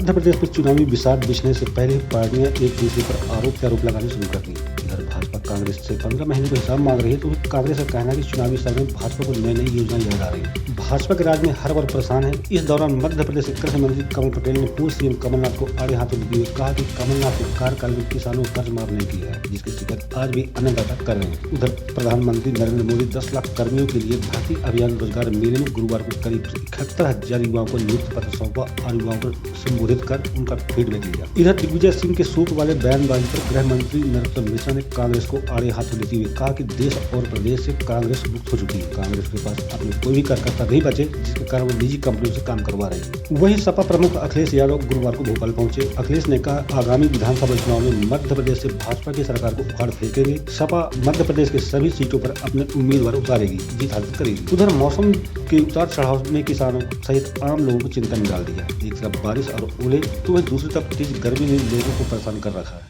मध्य प्रदेश में चुनावी विषाद बिछने से पहले पार्टियां एक दूसरे पर आरोप लगाने शुरू कर दी। इधर भाजपा कांग्रेस से 15 महीने का हिसाब मांग रही है, तो कांग्रेस का कहना है कि चुनावी समय में भाजपा को नई नई योजनाएं याद आ रही है। भाजपा के राज में हर वर्ग परेशान है। इस दौरान मध्य प्रदेश के कृषि मंत्री कमल पटेल ने पूर्व सीएम कमलनाथ को आड़े हाथों लेते हुए कहा कि कमलनाथ के कार्यकाल में किसानों को कर्ज माफ नहीं किया है, जिसकी शिकायत आज भी अन्नदाता कर रहे हैं। उधर प्रधानमंत्री नरेंद्र मोदी 10 लाख कर्मियों के लिए भर्ती अभियान रोजगार मेले में गुरुवार को करीब 71,000 युवाओं को नियुक्ति पत्र सौंपा और युवाओं को संबोधित कर उनका फीडबैक लिया। इधर दिग्विजय सिंह के सूट वाले बयानबाजी पर गृह मंत्री नरोत्तम मिश्रा ने कांग्रेस को आड़े हाथों लेते हुए कहा कि देश और प्रदेश से कांग्रेस मुक्त हो चुकी है। कांग्रेस के पास अपने कोई भी कार्यकर्ता नहीं बचे, जिसके कारण वो निजी कंपनियों से काम करवा रही है। वहीं सपा प्रमुख अखिलेश यादव गुरुवार को भोपाल पहुंचे। अखिलेश ने कहा, आगामी विधानसभा चुनाव में मध्य प्रदेश से भाजपा की सरकार को उखाड़ फेंकेंगे। सपा मध्य प्रदेश के सभी सीटों पर अपने उम्मीदवार उतारेगी, जीत हासिल करेगी। उधर मौसम के उतार चढ़ाव ने किसानों सहित आम लोगों को चिंता में डाल दिया। एक तरफ बारिश और ओले तो वहीं दूसरी तरफ तेज गर्मी ने लोगों को परेशान कर रखा है।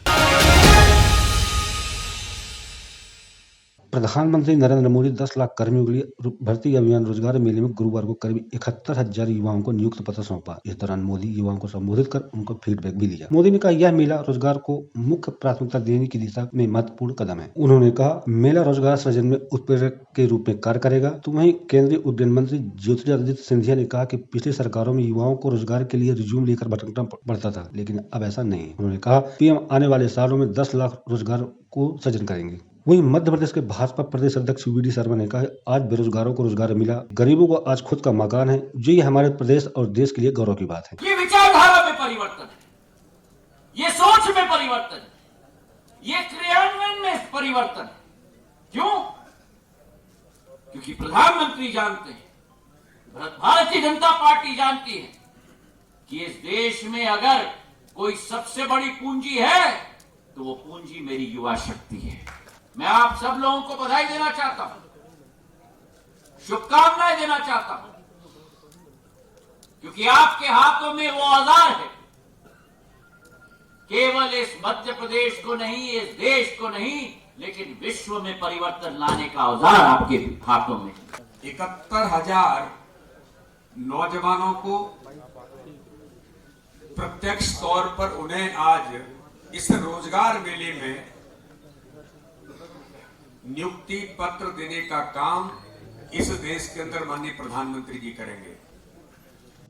प्रधानमंत्री नरेंद्र मोदी 10 लाख कर्मियों के लिए भर्ती अभियान रोजगार मेले में गुरुवार को करीब 71,000 युवाओं को नियुक्ति पत्र सौंपा। इस दौरान मोदी युवाओं को संबोधित कर उनको फीडबैक भी लिया। मोदी ने कहा, यह मेला रोजगार को मुख्य प्राथमिकता देने की दिशा में महत्वपूर्ण कदम है। उन्होंने कहा, मेला रोजगार सृजन में उत्प्रेरक के रूप में कार्य करेगा। तो वहीं केंद्रीय उड्डयन मंत्री ज्योतिरादित्य सिंधिया ने कहा कि पिछली सरकारों में युवाओं को रोजगार के लिए रिज्यूम लेकर भटकना पड़ता था, लेकिन अब ऐसा नहीं है। उन्होंने कहा, पीएम आने वाले सालों में 10 लाख रोजगार को सृजन करेंगे। वहीं मध्य प्रदेश के भाजपा प्रदेश अध्यक्ष वी डी शर्मा ने कहा, आज बेरोजगारों को रोजगार मिला, गरीबों को आज खुद का मकान है, जो ये हमारे प्रदेश और देश के लिए गौरव की बात है। ये विचारधारा में परिवर्तन है, ये सोच में परिवर्तन है, ये क्रियान्वयन में परिवर्तन है। क्यों? क्योंकि प्रधानमंत्री जानते हैं, भारतीय जनता पार्टी जानती है कि इस देश में अगर कोई सबसे बड़ी पूंजी है तो वो पूंजी मेरी युवा शक्ति है। मैं आप सब लोगों को बधाई देना चाहता हूं, शुभकामनाएं देना चाहता हूं, क्योंकि आपके हाथों में वो औजार है। केवल इस मध्य प्रदेश को नहीं, इस देश को नहीं, लेकिन विश्व में परिवर्तन लाने का औजार आपके हाथों में। 71,000 नौजवानों को प्रत्यक्ष तौर पर उन्हें आज इस रोजगार मेले में नियुक्ति पत्र देने का काम इस देश के अंदर माननीय प्रधानमंत्री जी करेंगे।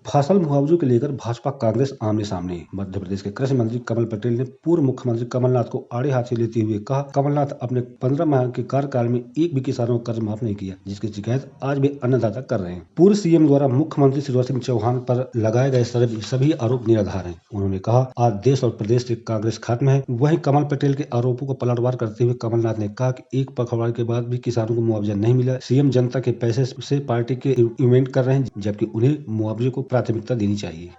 फसल मुआवजों को लेकर भाजपा कांग्रेस आमने सामने। मध्य प्रदेश के कृषि मंत्री कमल पटेल ने पूर्व मुख्यमंत्री कमलनाथ को आड़े हाथ लेते हुए कहा, कमलनाथ अपने 15 माह के कार्यकाल में एक भी किसानों को कर्ज माफ नहीं किया, जिसकी शिकायत आज भी अन्नदाता कर रहे हैं। पूर्व सीएम द्वारा मुख्यमंत्री शिवराज सिंह चौहान पर लगाए गए सभी आरोप निराधार हैं। उन्होंने कहा, आज देश और प्रदेश से कांग्रेस खत्म है। वहीं कमल पटेल के आरोपों को पलटवार करते हुए कमलनाथ ने कहा कि एक पखवाड़े के बाद भी किसानों को मुआवजा नहीं मिला। सीएम जनता के पैसे से पार्टी के इवेंट कर रहे हैं, जबकि उन्हें मुआवजे को प्राथमिकता देनी चाहिए।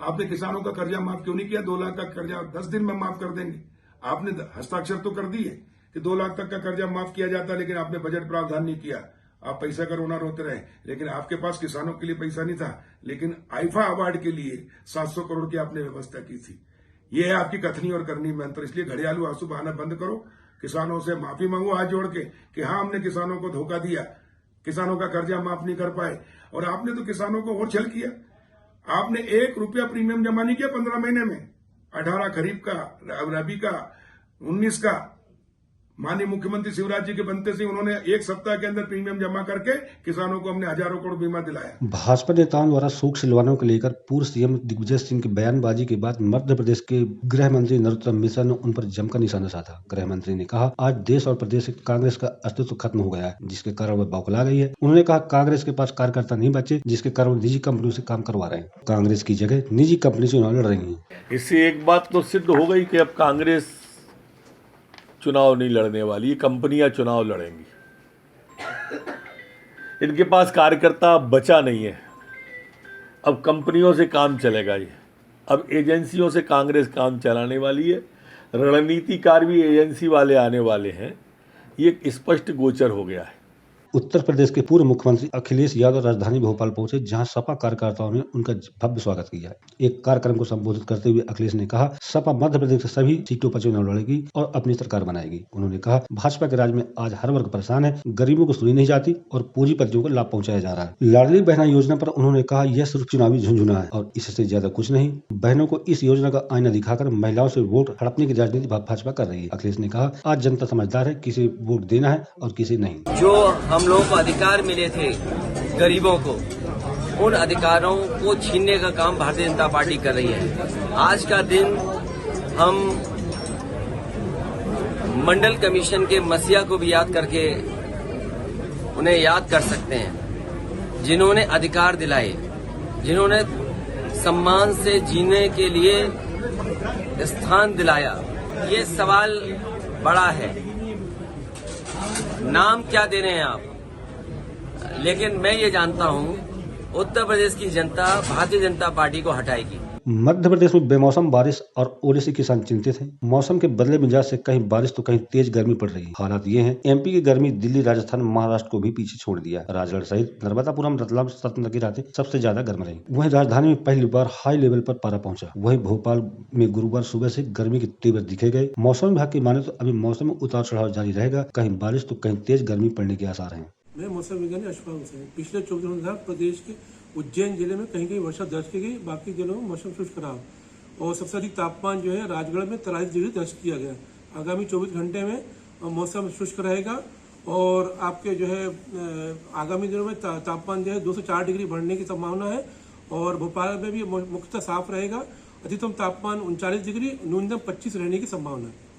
आपने किसानों का कर्जा माफ क्यों नहीं किया? 2 लाख का कर्जा 10 दिन में माफ कर देंगे। आपने हस्ताक्षर तो कर दिए कि 2 लाख तक का कर्जा माफ किया जाता, लेकिन आपने बजट प्रावधान नहीं किया। आप पैसा का रोना रोते रहे, लेकिन आपके पास किसानों के लिए पैसा नहीं था। लेकिन आईफा अवार्ड के लिए 700 करोड़ की आपने व्यवस्था की थी। ये है आपकी कथनी और करनी में अंतर। इसलिए घड़ियालू आंसू बहाना बंद करो, किसानों से माफी मांगो हाथ जोड़ के कि हाँ, हमने किसानों को धोखा दिया, किसानों का कर्जा माफ नहीं कर पाए। और आपने तो किसानों को और छल किया। आपने 1 रुपया प्रीमियम जमा नहीं किया 15 महीने में। 18 खरीफ का, रबी का, 19 का। माननीय मुख्यमंत्री शिवराज जी के बनते से उन्होंने 1 सप्ताह के अंदर प्रीमियम जमा करके किसानों को हमने हजारों करोड़ बीमा दिलाया। भाजपा नेताओं द्वारा सूख सिलवानों को लेकर पूर्व सीएम दिग्विजय सिंह की बयानबाजी के बाद मध्य प्रदेश के गृह मंत्री नरोत्तम मिश्रा ने उन पर जमकर निशाना साधा। गृह मंत्री ने कहा, आज देश और प्रदेश से कांग्रेस का अस्तित्व खत्म हो गया है, जिसके कारण वह बौखला गई है। उन्होंने कहा, कांग्रेस के पास कार्यकर्ता नहीं बचे, जिसके कारण निजी कंपनियों से काम करवा रहे हैं। कांग्रेस की जगह निजी कंपनी से चुनाव लड़ रही है। इससे एक बात तो सिद्ध हो गई कि अब कांग्रेस चुनाव नहीं लड़ने वाली, ये कंपनियां चुनाव लड़ेंगी। इनके पास कार्यकर्ता बचा नहीं है, अब कंपनियों से काम चलेगा। ये अब एजेंसियों से कांग्रेस काम चलाने वाली है। रणनीतिकार भी एजेंसी वाले आने वाले हैं, ये स्पष्ट गोचर हो गया है। उत्तर प्रदेश के पूर्व मुख्यमंत्री अखिलेश यादव राजधानी भोपाल पहुंचे, जहां सपा कार्यकर्ताओं ने उनका भव्य स्वागत किया। एक कार्यक्रम को संबोधित करते हुए अखिलेश ने कहा, सपा मध्य प्रदेश से सभी सीटों पर चुनाव लड़ेगी और अपनी सरकार बनाएगी। उन्होंने कहा, भाजपा के राज में आज हर वर्ग परेशान है, गरीबों को सुनी नहीं जाती और पूंजीपतियों को लाभ पहुंचाया जा रहा है। लाडली बहना योजना पर उन्होंने कहा, यह सिर्फ चुनावी झुंझुना है और इससे ज्यादा कुछ नहीं। बहनों को इस योजना का आईना दिखाकर महिलाओं से वोट हड़पने की राजनीति भाजपा कर रही है। अखिलेश ने कहा, आज जनता समझदार है, किसे वोट देना है और किसे नहीं। जो हम लोगों को अधिकार मिले थे गरीबों को, उन अधिकारों को छीनने का काम भारतीय जनता पार्टी कर रही है। आज का दिन हम मंडल कमीशन के मसीहा को भी याद करके उन्हें याद कर सकते हैं, जिन्होंने अधिकार दिलाए, जिन्होंने सम्मान से जीने के लिए स्थान दिलाया। ये सवाल बड़ा है, नाम क्या दे रहे हैं आप, लेकिन मैं ये जानता हूं उत्तर प्रदेश की जनता भारतीय जनता पार्टी को हटाएगी। मध्य प्रदेश में बेमौसम बारिश और ओले से किसान चिंतित हैं। मौसम के बदले मिजाज से कहीं बारिश तो कहीं तेज गर्मी पड़ रही है। हालात ये हैं, एमपी की गर्मी दिल्ली, राजस्थान, महाराष्ट्र को भी पीछे छोड़ दिया। राजगढ़ सहित नर्मदापुरम, रतलाम, सतना की रातें सबसे ज्यादा गर्म रही। वहीं राजधानी में पहली बार हाई लेवल पर पारा पहुंचा। वहीं भोपाल में गुरुवार सुबह से गर्मी के तेवर दिखे गए। मौसम विभाग की माने तो अभी मौसम में उतार चढ़ाव जारी रहेगा, कहीं बारिश तो कहीं तेज गर्मी पड़ने के आसार हैं। मैं मौसम विज्ञानी अशफाक से पिछले 24 घंटे प्रदेश के उज्जैन जिले में कहीं कहीं वर्षा दर्ज की गई, बाकी जिलों में मौसम शुष्क रहा और सबसे अधिक तापमान जो है राजगढ़ में 43 डिग्री दर्ज किया गया। आगामी 24 घंटे में मौसम शुष्क रहेगा और आपके जो है आगामी दिनों में तापमान जो है 2 से 4 डिग्री बढ़ने की संभावना है और भोपाल में भी मुख्यतः साफ रहेगा। अधिकतम तापमान 39 डिग्री, न्यूनतम 25 रहने की संभावना है।